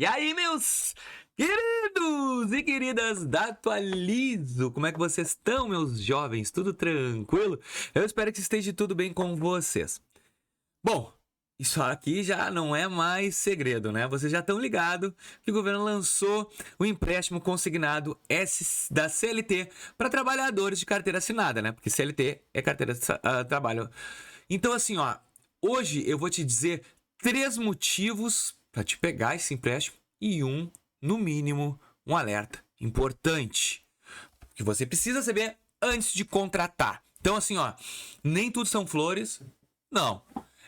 E aí, meus queridos e queridas da Atualizo, como é que vocês estão, meus jovens? Tudo tranquilo? Eu espero que esteja tudo bem com vocês. Bom, isso aqui já não é mais segredo, né? Vocês já estão ligados que o governo lançou o empréstimo consignado da CLT para trabalhadores de carteira assinada, né? Porque CLT é carteira de trabalho. Então, assim, ó, hoje eu vou te dizer 3 motivos para te pegar esse empréstimo e no mínimo, um alerta importante que você precisa saber antes de contratar. Então, assim, ó, nem tudo são flores. Não.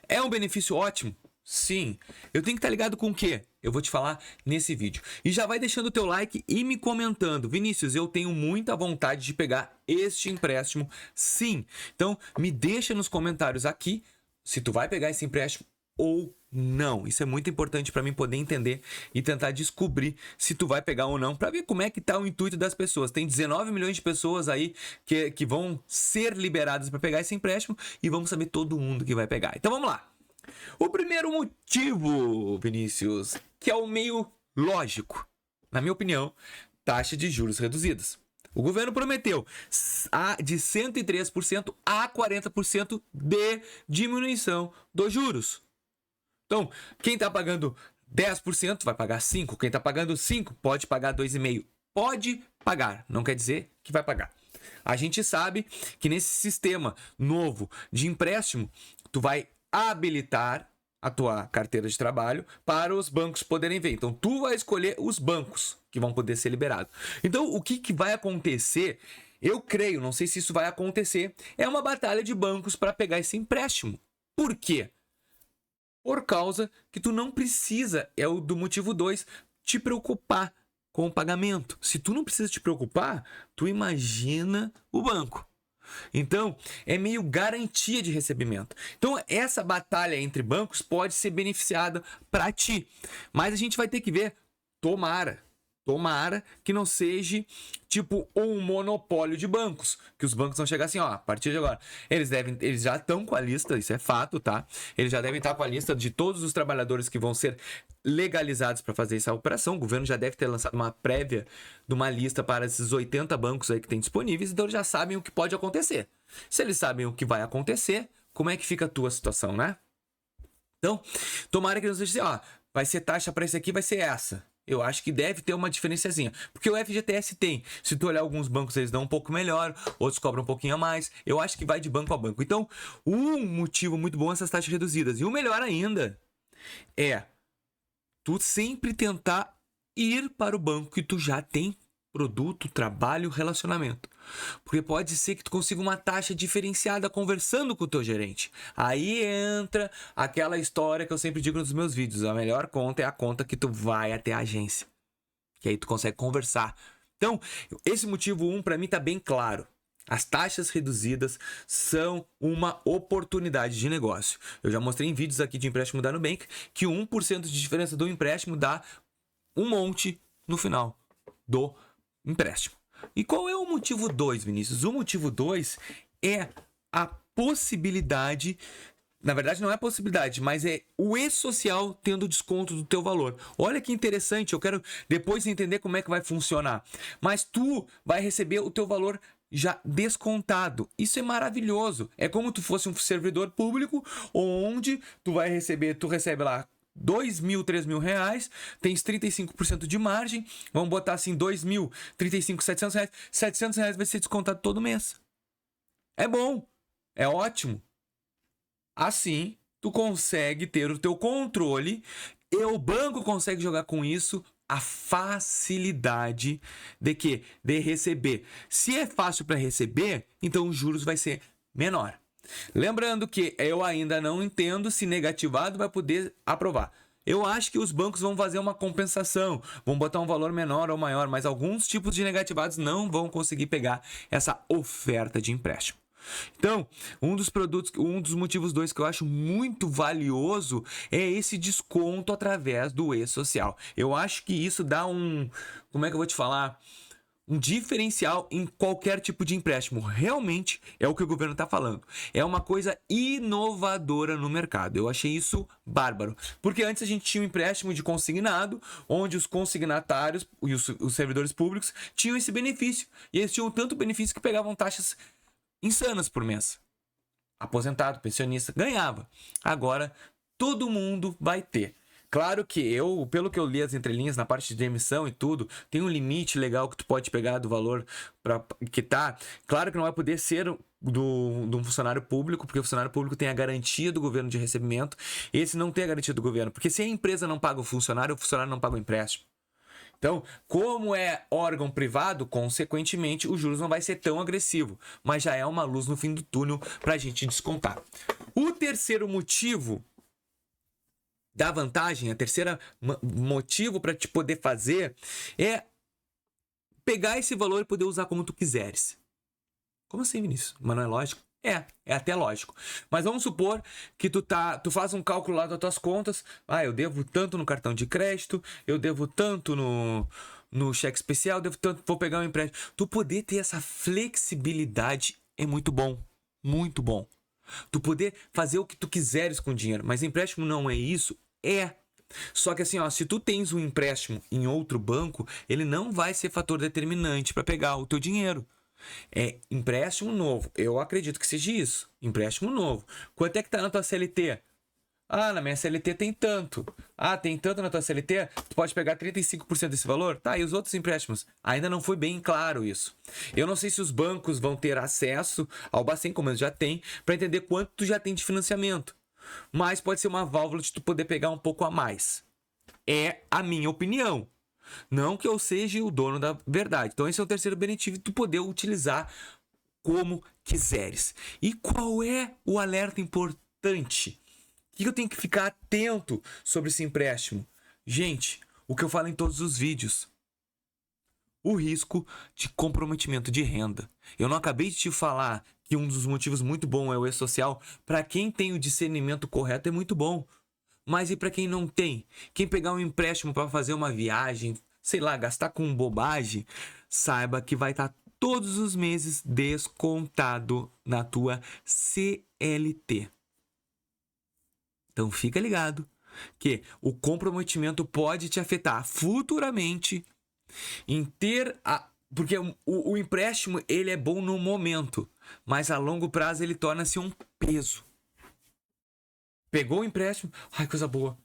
É um benefício ótimo? Sim. Eu tenho que estar ligado com o quê? Eu vou te falar nesse vídeo. E já vai deixando o teu like e me comentando. Vinícius, eu tenho muita vontade de pegar este empréstimo. Sim. Então, me deixa nos comentários aqui se tu vai pegar esse empréstimo ou não. Isso é muito importante para mim poder entender e tentar descobrir se tu vai pegar ou não, para ver como é que tá o intuito das pessoas. Tem 19 milhões de pessoas aí que vão ser liberadas para pegar esse empréstimo e vamos saber todo mundo que vai pegar. Então vamos lá. O primeiro motivo, Vinícius, que é o meio lógico, na minha opinião, taxa de juros reduzidas. O governo prometeu de 103% a 40% de diminuição dos juros. Então, quem está pagando 10% vai pagar 5%. Quem está pagando 5% pode pagar 2,5%. Pode pagar, não quer dizer que vai pagar. A gente sabe que nesse sistema novo de empréstimo, tu vai habilitar a tua carteira de trabalho para os bancos poderem ver. Então, tu vai escolher os bancos que vão poder ser liberados. Então, o que vai acontecer? Eu creio, não sei se isso vai acontecer, é uma batalha de bancos para pegar esse empréstimo. Por quê? Por causa que tu não precisa, é o do motivo 2, te preocupar com o pagamento. Se tu não precisa te preocupar, tu imagina o banco. Então, é meio garantia de recebimento. Então, essa batalha entre bancos pode ser beneficiada para ti. Mas a gente vai ter que ver, tomara que não seja tipo um monopólio de bancos, que os bancos vão chegar assim, ó, a partir de agora, eles já estão com a lista, isso é fato, tá? Eles já devem estar com a lista de todos os trabalhadores que vão ser legalizados para fazer essa operação. O governo já deve ter lançado uma prévia de uma lista para esses 80 bancos aí que tem disponíveis, então eles já sabem o que pode acontecer. Se eles sabem o que vai acontecer, como é que fica a tua situação, né? Então, tomara que não seja assim, ó, vai ser taxa para esse aqui, vai ser essa. Eu acho que deve ter uma diferenciazinha. Porque o FGTS tem. Se tu olhar alguns bancos, eles dão um pouco melhor, outros cobram um pouquinho a mais. Eu acho que vai de banco a banco. Então, um motivo muito bom é essas taxas reduzidas. E o melhor ainda é tu sempre tentar ir para o banco que tu já tem produto, trabalho, relacionamento. Porque pode ser que tu consiga uma taxa diferenciada conversando com o teu gerente. Aí entra aquela história que eu sempre digo nos meus vídeos. A melhor conta é a conta que tu vai até a agência. Que aí tu consegue conversar. Então, esse motivo 1 para mim tá bem claro. As taxas reduzidas são uma oportunidade de negócio. Eu já mostrei em vídeos aqui de empréstimo da Nubank que 1% de diferença do empréstimo dá um monte no final do empréstimo. E qual é o motivo 2, Vinícius? O motivo 2 é a possibilidade, na verdade não é a possibilidade, mas é o e-social tendo desconto do teu valor. Olha que interessante, eu quero depois entender como é que vai funcionar. Mas tu vai receber o teu valor já descontado. Isso é maravilhoso. É como tu fosse um servidor público, onde tu recebe lá 2 mil, 3 mil reais, tens 35% de margem, vamos botar assim 2 mil, 35, 700 reais, 700 reais vai ser descontado todo mês. É bom, é ótimo. Assim, tu consegue ter o teu controle e o banco consegue jogar com isso a facilidade de quê? De receber. Se é fácil para receber, então os juros vai ser menor. Lembrando que eu ainda não entendo se negativado vai poder aprovar. Eu acho que os bancos vão fazer uma compensação, vão botar um valor menor ou maior, mas alguns tipos de negativados não vão conseguir pegar essa oferta de empréstimo. Então, um dos motivos 2 que eu acho muito valioso é esse desconto através do e-social. Eu acho que isso dá como é que eu vou te falar? um diferencial em qualquer tipo de empréstimo. Realmente é o que o governo está falando. É uma coisa inovadora no mercado. Eu achei isso bárbaro. Porque antes a gente tinha um empréstimo de consignado, onde os consignatários e os servidores públicos tinham esse benefício. E eles tinham tanto benefício que pegavam taxas insanas por mês. Aposentado, pensionista, ganhava. Agora, todo mundo vai ter. Claro que pelo que eu li as entrelinhas na parte de emissão e tudo, tem um limite legal que tu pode pegar do valor que tá. Claro que não vai poder ser de um funcionário público, porque o funcionário público tem a garantia do governo de recebimento. Esse não tem a garantia do governo, porque se a empresa não paga o funcionário não paga o empréstimo. Então, como é órgão privado, consequentemente, os juros não vai ser tão agressivo, mas já é uma luz no fim do túnel para a gente descontar. O terceiro motivo da vantagem, a terceira motivo para te poder fazer é pegar esse valor e poder usar como tu quiseres. Como assim, Vinícius? Mas não é lógico? É até lógico. Mas vamos supor que tu faz um cálculo lá das tuas contas. Eu devo tanto no cartão de crédito, eu devo tanto no cheque especial, eu devo tanto, vou pegar um empréstimo. Tu poder ter essa flexibilidade é muito bom. Muito bom. Tu poder fazer o que tu quiseres com o dinheiro. Mas empréstimo não é isso? É. Só que assim, se tu tens um empréstimo em outro banco, ele não vai ser fator determinante para pegar o teu dinheiro. É empréstimo novo. Eu acredito que seja isso. Empréstimo novo. Quanto é que tá na tua CLT? Na minha CLT tem tanto. Tem tanto na tua CLT? Tu pode pegar 35% desse valor? Tá, e os outros empréstimos? Ainda não foi bem claro isso. Eu não sei se os bancos vão ter acesso ao Bacen, como eles já têm, para entender quanto tu já tem de financiamento. Mas pode ser uma válvula de tu poder pegar um pouco a mais. É a minha opinião. Não que eu seja o dono da verdade. Então esse é o terceiro benefício, tu poder utilizar como quiseres. E qual é o alerta importante? O que eu tenho que ficar atento sobre esse empréstimo? Gente, o que eu falo em todos os vídeos. O risco de comprometimento de renda. Eu não acabei de te falar que um dos motivos muito bom é o E-Social. Para quem tem o discernimento correto é muito bom. Mas e para quem não tem? Quem pegar um empréstimo para fazer uma viagem, sei lá, gastar com bobagem, saiba que vai estar todos os meses descontado na tua CLT. Então fica ligado que o comprometimento pode te afetar futuramente em ter porque o empréstimo ele é bom no momento, mas a longo prazo ele torna-se um peso. Pegou o empréstimo, coisa boa,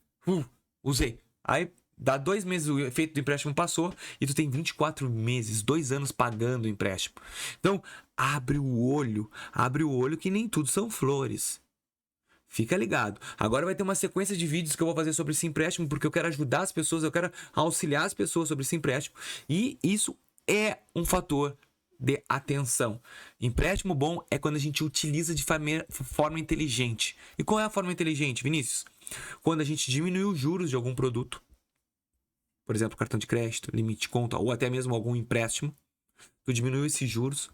usei. Aí dá 2 meses, o efeito do empréstimo passou e tu tem 24 meses, 2 anos pagando o empréstimo. Então, abre o olho que nem tudo são flores. Fica ligado. Agora vai ter uma sequência de vídeos que eu vou fazer sobre esse empréstimo, porque eu quero ajudar as pessoas, eu quero auxiliar as pessoas sobre esse empréstimo. E isso é um fator de atenção. Empréstimo bom é quando a gente utiliza de forma inteligente. E qual é a forma inteligente, Vinícius? Quando a gente diminui os juros de algum produto, por exemplo, cartão de crédito, limite de conta ou até mesmo algum empréstimo, tu diminui esses juros,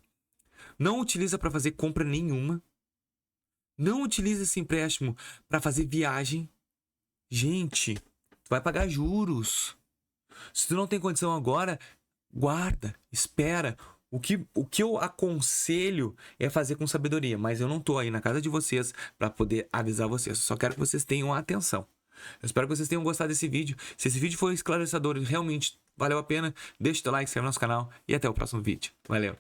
não utiliza para fazer compra nenhuma, não utiliza esse empréstimo para fazer viagem. Gente, tu vai pagar juros. Se tu não tem condição agora, guarda, espera. O que eu aconselho é fazer com sabedoria, mas eu não tô aí na casa de vocês para poder avisar vocês. Só quero que vocês tenham atenção. Eu espero que vocês tenham gostado desse vídeo. Se esse vídeo foi esclarecedor e realmente valeu a pena, deixa o teu like, se inscreve no nosso canal e até o próximo vídeo. Valeu!